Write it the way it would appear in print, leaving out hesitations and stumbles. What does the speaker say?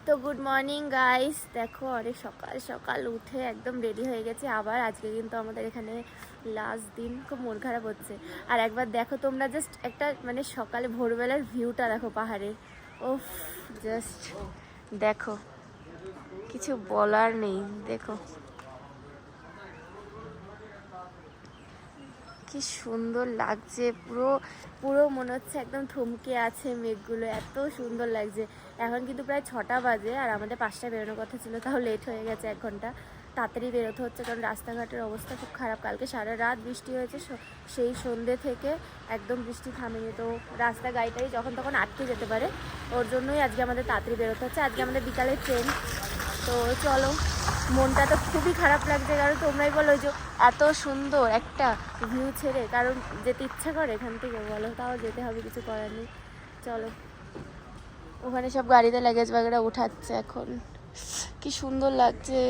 তো good morning guys, দেখো অনেক সকাল সকাল উঠে একদম রেডি হয়ে গেছে। আবার আজকে কিন্তু আমাদের এখানে লাস্ট দিন, খুব মন খারাপ হচ্ছে। আর একবার দেখো তোমরা, জাস্ট একটা মানে সকালে ভোরবেলার ভিউটা দেখো পাহাড়ের। ওফ, জাস্ট দেখো, কিছু বলার নেই। দেখো কি সুন্দর লাগছে, পুরো পুরো মনে হচ্ছে একদম থমকে আছে মেঘগুলো, এত সুন্দর লাগছে। এখন কিন্তু প্রায় 6টা বাজে, আর আমাদের 5টায় বেরোনোর কথা ছিল, তাও লেট হয়ে গেছে 1 ঘন্টা। তাড়াতাড়ি বেরোতে হচ্ছে কারণ রাস্তাঘাটের অবস্থা খুব খারাপ। কালকে সারা রাত বৃষ্টি হয়েছে, সেই সন্ধ্যে থেকে একদম বৃষ্টি থামেনি। তো রাস্তা গাড়িটাই যখন তখন আটকে যেতে পারে, ওর জন্যই আজকে আমাদের তাড়াতাড়ি বেরোতে হচ্ছে। আজকে আমাদের বিকালে ট্রেন। তো চলো, মনটা তো খুবই খারাপ লাগছে, কারণ তোমরাই বলো যে এত সুন্দর একটা ভিউ ছেড়ে কারণ যেতে ইচ্ছা করে এখান থেকে, বলো, তাও যেতে হবে, কিছু করার নেই। চলো, ওখানে সব গাড়িতে লাগেজ বাগেরা উঠাচ্ছে এখন, কি সুন্দর লাগছে।